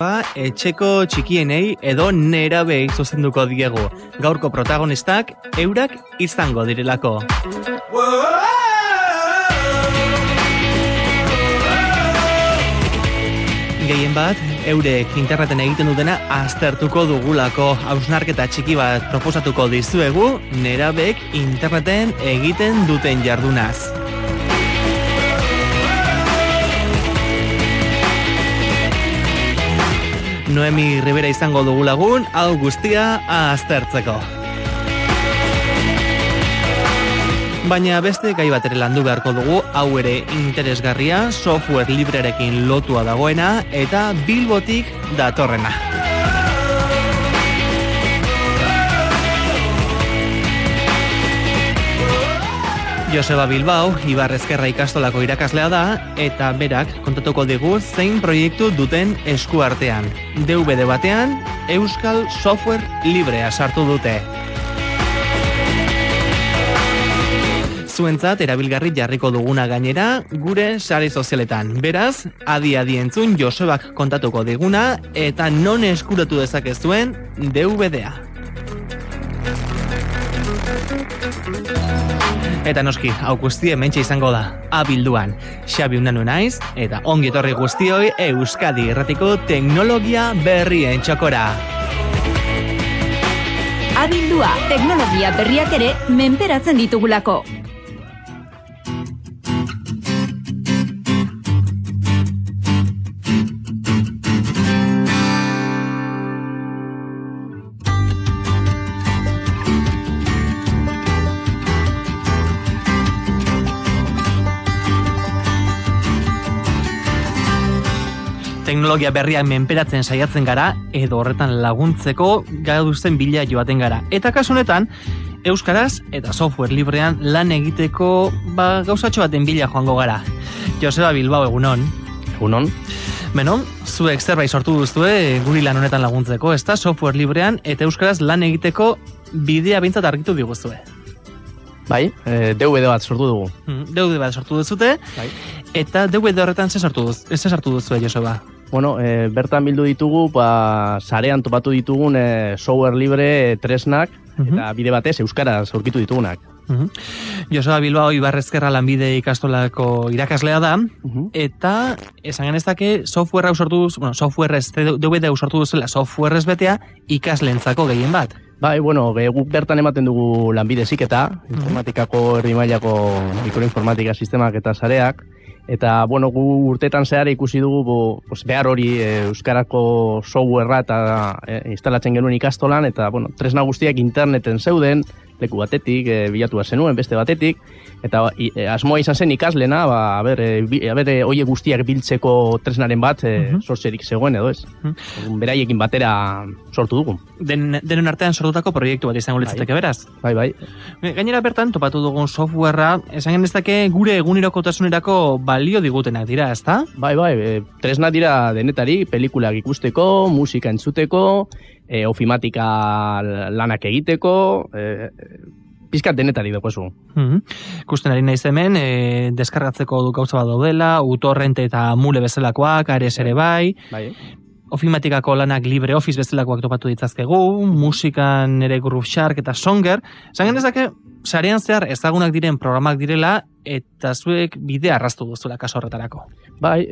Etxeko txikienei edo nerabei zuzenduko diegu. Gaurko protagonistak eurak izango direlako. Gehien bat, eurek interneten egiten dutena aztertuko dugulako. Hausnarketa txiki bat proposatuko dizuegu, nerabek interneten egiten duten jardunaz. Noemi Rivera izango dugu lagun, hau guztia aztertzeko. Baina beste gai bat ere landu beharko dugu, hau ere interesgarria, software librearekin lotua dagoena eta Bilbotik datorrena. Joseba Bilbao, Ibar Ezkerra ikastolako irakaslea da, eta berak kontatuko digu zein proiektu duten eskuartean. DVD batean, Euskal Software Librea sartu dute. Zuentzat erabilgarri jarriko duguna gainera, gure sare sozialetan. Beraz, adi entzun Josebak kontatuko diguna, eta non eskuratu dezakezuen DVD-a. Eta noski, hau guzti hementxe izango da, abilduan. Xabi Unanu naiz, eta ongi etorri guztioi Euskadi Irratiko teknologia berrien txokora. Abildua, teknologia berriak ere menperatzen ditugulako. Teknologia berriak menperatzen saiatzen gara, edo horretan laguntzeko gauzten bila joaten gara. Eta kasu honetan, euskaraz eta software librean lan egiteko gauzatxo baten bila joango gara. Joseba Bilbao, egunon. Egunon. Beno, zuek zerbait sortu duzue guri lan honetan laguntzeko, ezta software librean eta euskaraz lan egiteko bidea behintzat argitu diguzue. Bai, DVD bat sortu dugu. DVD bat sortu duzute, bai. Eta DVD horretan ze sartu duzue, Joseba? Bueno, bertan bildu ditugu, sarean topatu ditugun software libre tresnak, eta bide batez euskaraz aurkitu ditugunak. Joseba Bilbao Ibar Ezkerra lanbide ikastolako irakaslea da, eta esan genezake software hau sortu duz, DVD hau sortu duzela software ez betea ikasleentzako gehien bat. Bai, bueno, guk bertan ematen dugu lanbide heziketa, informatikako erdi mailako mikroinformatika sistemak eta sareak, eta, bueno, gu urtetan zehar ikusi dugu behar hori euskarako softwarea eta instalatzen genuen ikastolan, eta, bueno, tresna guztiak interneten zeuden, leku batetik, bilatu zenuen beste batetik, eta asmoa izan zen ikaslena, oie guztiak biltzeko tresnaren bat sortzerik zegoen edo ez. Beraiekin batera sortu dugu. Denon artean sortutako proiektu bat izango litzateke beraz. Bai. Gainera bertan, topatu dugun softwarea, esan genezake gure egunerokotasunerako balio digutenak dira, ezta? Bai, tresna dira denetari, pelikulak ikusteko, musika entzuteko, ofimatika lanak egiteko, pizkat denetari dokozu. Ikusten ari naiz hemen, deskargatzeko gauza bat daudela, uTorrent eta Mule bezalakoak, Ares ere bai. Ofimatikako lanak LibreOffice bezalakoak topatu ditzazkegu, musikan ere GrooveShark eta Songer. Esan genezake, sarean zehar ezagunak diren programak direla, eta zuek bidea arrastu duzula kaso horretarako. Bai,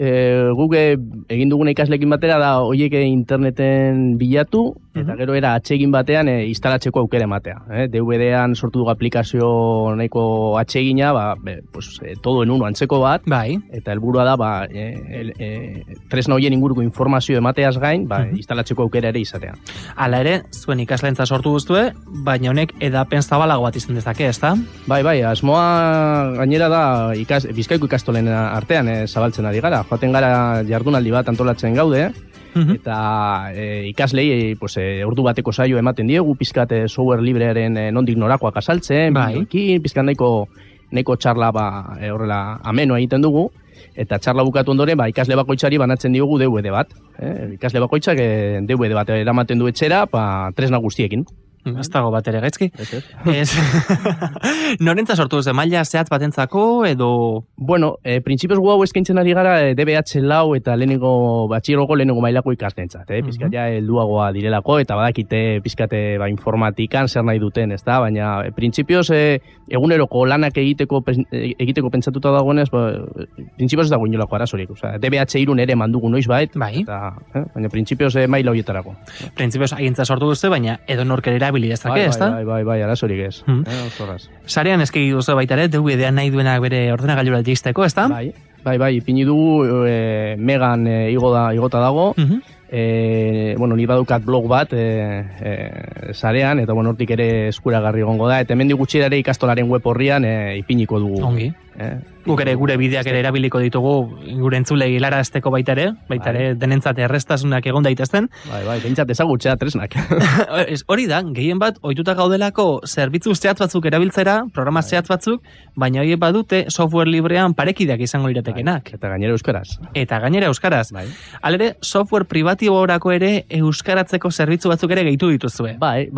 guk egin duguna ikaslekin batera da horiek interneten bilatu, eta gero era atsegin batean instalatzeko aukera ematea. DVD-an sortu dugu aplikazio nahiko atsegina, todo en uno antzeko bat, bai. Eta helburua da tresna horien inguruko informazio emateaz gain, instalatzeko aukera ere izatea. Hala ere, zuen ikaslentza sortu duzue, baina honek edapen zabalago bat izan dezake, ezta? Bai, asmoa gainera da Bizkaiko ikastolen artean zabaltzen ari gara. Joaten gara jardunaldi bat antolatzen gaude, eta ikaslei ordu bateko saio ematen diegu, pizkat software librearen nondik norakoak azaltzen, pizkat nahiko txarla horrela ameno egiten dugu, eta txarla bukatu ondoren ikasle bakoitzari banatzen diogu DVD bat. Ikasle bakoitzak DVD bat eramaten du etxera, tresna guztiekin. Ez dago bat ere gaizki. Ez. Norentza sortu duzu, maila zehatz batentzako edo... Bueno, printzipioz gu hau eskaintzen ari gara DBH lau eta batxillergoko lehenengo mailako ikastentzat. Pizkat ja helduagoa direlako eta badakite pizkate informatikan zer nahi duten, ez da? Baina printzipioz eguneroko lanak egiteko pentsatuta dagoenez, printzipioz ez dago inolako arazorik. DBH irun ere mandugu noiz bait, eta, baina printzipioz maila horietarako. Printzipioz agintza sortu duzu, baina edo norker erabili dezake, ez da? Bai, arazorik ez. Sarean eskegi duzu baita ere, DVD-an nahi duenak bere ordenagailura jeisteko, ez da? Bai, ipini dugu Megan igota dago, ni badukat blog bat sarean, eta hortik ere eskuragarri egongo da, eta hemendik gutxi ere ikastolaren web horrian ipiniko dugu. Ongi. Guk ere gure bideak ere erabiliko ditugu gure entzulei helarazteko baita ere denentzat errestasunak egon daitezten. Bai, behintzat ezagutzea tresnak. Hori da, gehien bat, ohituta gaudelako zerbitzu zehatz batzuk erabiltzera, programa zehatz batzuk, baina horiek badute software librean parekideak izango liratekenak. Eta gainera euskaraz. Halere, software privatiborako ere euskaratzeko zerbitzu batzuk ere gehitu dituzue. Bai,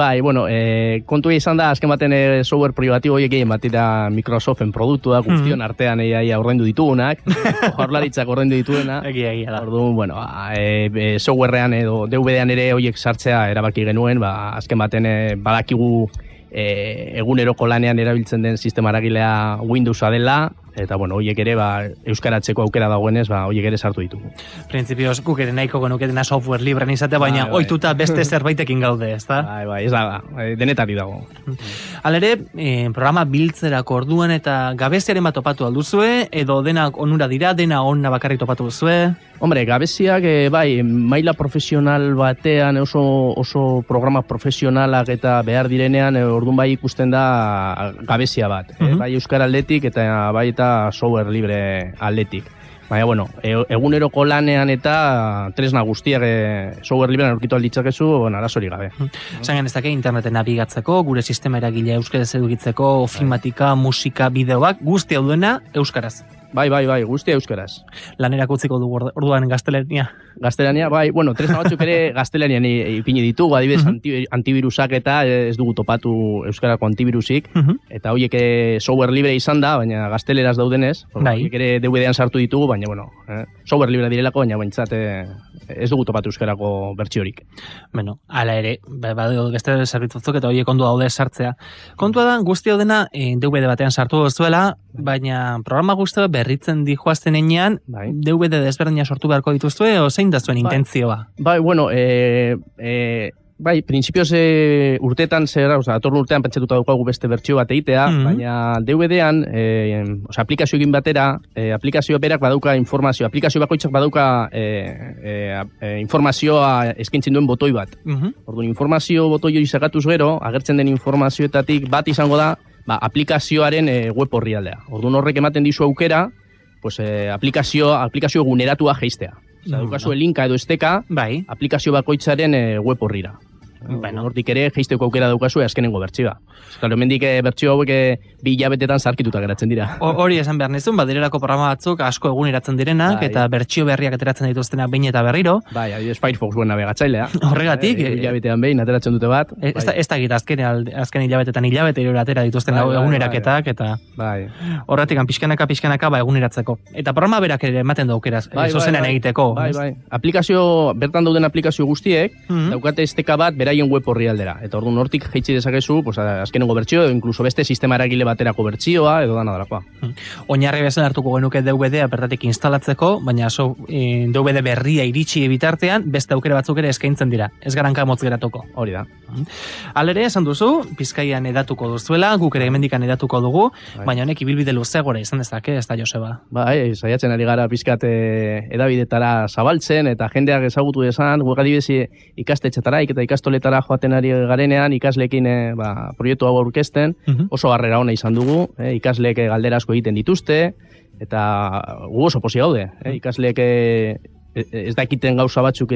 kontua izan da, azken baten software privatibo horiek gehien bat dira Microsoften produktuak, guztion artean ordaindu ditugunak, Jaurlaritzak ordaindu dituena. Egia da. Orduan, softwarean edo DVD-an ere horiek sartzea erabaki genuen, azken baten badakigu eguneroko lanean erabiltzen den sistema eragilea Windowsa dela, eta horiek ere euskaratzeko aukera dagoenez, horiek ere sartu ditugu. Printzipioz, guk ere nahiko genuketena software librean izate, baina ohituta beste zerbaitekin gaude, ez da? Bai, ez da, denetari dago. Halere, programa biltzerako orduan eta gabeziaren bat topatu alduzue, edo denak onura dira, dena onna bakarrik topatu duzue? Hombre, gabeziak, maila profesional batean oso programa profesionalak eta behar direnean, orduan bai ikusten da gabezia bat. Bai euskara aldetik eta bai eta software libre aldetik. Baina, eguneroko lanean eta tresna guztiak software librean aurkitu alditzakezu, arazori gabe. Zangan ez dake interneten nabigatzeko, gure sistema eragilea euskaraz edukitzeko, ofimatika, musika, bideoak, guzti hau duena euskaraz. Bai, guztia euskaraz. Lanerak utziko dugu orduan gaztelania. Gaztelania, tresna batzuk ere gaztelanian ipini ditugu, adibidez antivirusak eta ez dugu topatu euskarako antivirusik, eta horiek software libre izan da, baina gazteleraz daudenez, horiek ere DVD-an sartu ditugu, baina software libre direlako, baina baintzat ez dugu topatu euskarako bertsiorik. Hala ere, gaztelera zerbitzutzuk eta horiek ondo daude sartzea. Kontua da, guzti hau dena DVD batean sartu duzuela, baina programa guztia berritzen dijoazten enean, DVD desberdina sortu beharko dituzue, o zein da zuen intentzioa? Printzipioz urteetan atorn urtean pentsatuta daukagu beste bertsio bat egitea, baina DVD-an, aplikazio egin batera, aplikazio berak badauka informazio, aplikazio bakoitzak badauka informazioa eskaintzen duen botoi bat. Orduan, informazio botoi hori sakatuz gero, agertzen den informazioetatik bat izango da, aplikazioaren web orrialdea. Orduan horrek ematen dizu aukera, aplikazio eguneratua jeistea. Daukazu linka edo esteka, aplikazio bakoitzaren web orrira. Hortik ere jeisteko aukera daukazu azkenengo bertsioa. Claro, hemendik bertsio hauek 2 hilabetetan zarkituta geratzen dira. Hori esan behar nizun, badirelako programa batzuk asko eguneratzen direnak, eta bertsio berriak ateratzen dituztenak behin eta berriro. Adibidez Firefox buen navegatzailea. Horregatik. Hilabetean behin ateratzen dute bat. Ez da gita azken hilabetetan hilabete atera dituzten eguneraketak, eta horretik pixkanaka eguneratzeko. Eta programa berak ere ematen du aukeraz, zozenean egiteko. Aplikazio, bertan dauden aplikazio guztiek, daukate esteka bat beraien web orrialdera. Eta orduan hortik jeitsi dezakezu, azkenengo bertsio, inkluso beste sistema eragile baterako bertsioa, edo dana dalakoa. Oinarri bezala hartuko genuke DVD-a bertatik instalatzeko, baina DVD berria iritsi bitartean, beste aukera batzuk ere eskaintzen dira. Ez garanka motz geratuko. Hori da. Halere, esan duzu, Bizkaian edatuko duzuela, guk ere hemendikan edatuko dugu, baina honek ibilbide luzegora izan dezake, ez da, Joseba? Saiatzen ari gara pizkat edabidetara zabaltzen, eta jendeak ezagutu dezan, guk adibidez ikastetxetara, eta ikastoletara joaten ari garenean, ikasleekin proiektu hau aurkezten, oso harrera ona izan dugu, ikasleek galdera asko egiten dituzte, eta gu oso posi gaude, ikasleek ez dakiten gauza batzuk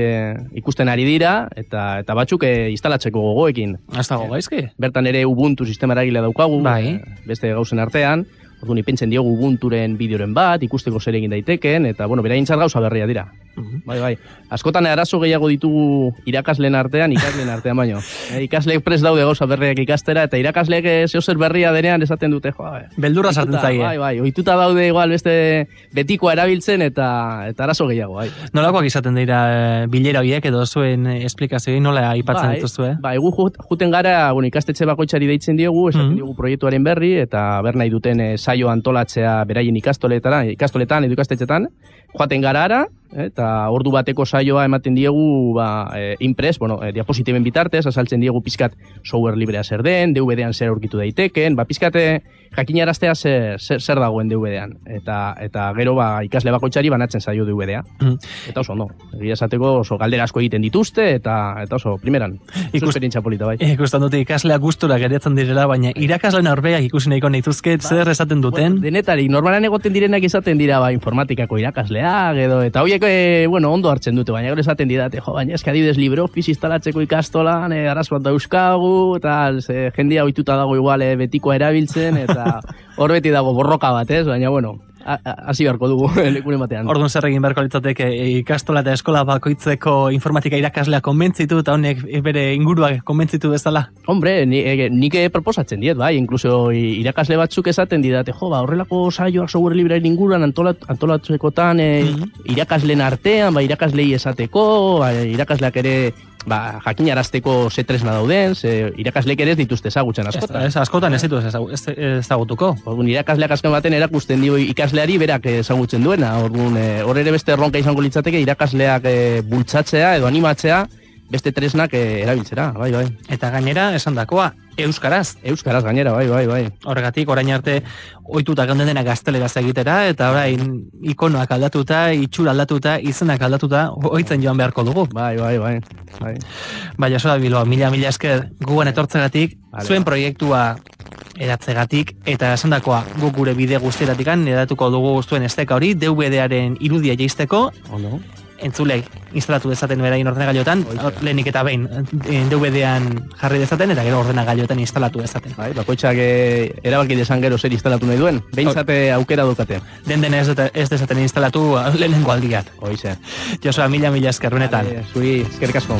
ikusten ari dira, eta batzuk instalatzeko gogoekin. Ez dago gaizki? Bertan ere Ubuntu sistema eragilea daukagu, beste gauzen artean, Orduan, ipentzen diogu Ubunturen bideoren bat, ikusteko zer egin daiteken, eta, bueno, beraintzat gauza berria dira. Bai. Askotan arazo gehiago ditugu irakasleen artean, ikasleen artean baino. Ikasleek prest daude gauza berriak ikastera, eta irakasleek zeozer berria denean esaten dute, beldurra sartzen zaie. Bai, ohituta daude igual beste betikoa erabiltzen, eta arazo gehiago, bai. Nolakoak izaten dira bilera horiek edo zuen esplikazioa nola aipatzen dituzu, Bai, gu juten gara, ikastetxe bakoitzari deitzen diogu, esaten diogu proiektuaren berri, eta ber nahi duten saio antolatzea beraien ikastoletan edo ikastetxetan, joaten gara ara, eta ordu bateko saioa ematen diegu impres, diapositiben bitartez, azaltzen diegu pizkat software librea zer den, DVD-an zer aurkitu daiteken, pizkat jakinaraztea zer dagoen DVD-an, eta gero ikasle bakoitzari banatzen zaio DVD-a. Eta oso ondo, egia esateko oso galdera asko egiten dituzte, eta oso, primeran, esperientzia polita bai. Ikustan dute ikasleak gustura geratzen direla, baina irakasleen aurbeak ikusi nahiko nahituzket, zer esaten duten? Denetarik, normalan egoten direnak izaten dira informatikako irakasleak, eta horiek ondo hartzen dute, baina gero esaten didate, baina eski adibidez LibreOffice instalatzeko ikastolan, arazo bat dauzkagu, eta jendia ohituta dago igual betikoa erabiltzen, eta hor beti dago borroka bat, baina hasi beharko dugu lekune batean. Orduan zer egin beharko litzateke ikastola eta eskola bakoitzeko informatika irakaslea konbentzitu, eta honek bere inguruak konbentzitu bezala? Hombre, nik proposatzen diet, bai, inkluso irakasle batzuk esaten didate, horrelako saioak software librearen inguruan antolatzekotan irakasleen artean, irakaslei esateko, irakasleak ere jakinarazteko ze tresna dauden, irakasleek ere ez dituzte ezagutzen askotan. Askotan ez dituz ezagutuko. Orduan, irakasleak azken baten erakusten dio ikasleari berak ezagutzen duena. Orduan, hor ere beste erronka izango litzateke irakasleak bultzatzea edo animatzea beste tresnak erabiltzera, bai. Eta gainera, esan dakoa, euskaraz. Euskaraz gainera, bai. Horregatik, orain arte, ohituta geunden dena gazteleraz egitera, eta orain ikonoak aldatuta, itxura aldatuta, izenak aldatuta, ohitzen joan beharko dugu. Bai. Bai, Joseba Bilbao, mila esker gugan etortzegatik, zuen proiektua eratzegatik, eta esan dakoa, guk gure bide guztietatik edatuko dugu zuen esteka hori, DVD-aren irudia jaisteko, entzulek instalatu dezaten beraien ordenagailotan, lehenik eta behin DVD-an jarri dezaten, eta gero ordenagailotan instalatu dezaten. Bai, bakoitzak erabaki desan gero zer instalatu nahi duen, behintzate aukera dukate. Den ez dezaten instalatu lehenengo aldiat. Hoize. Joseba, mila esker benetan. Zuri, eskerrik asko.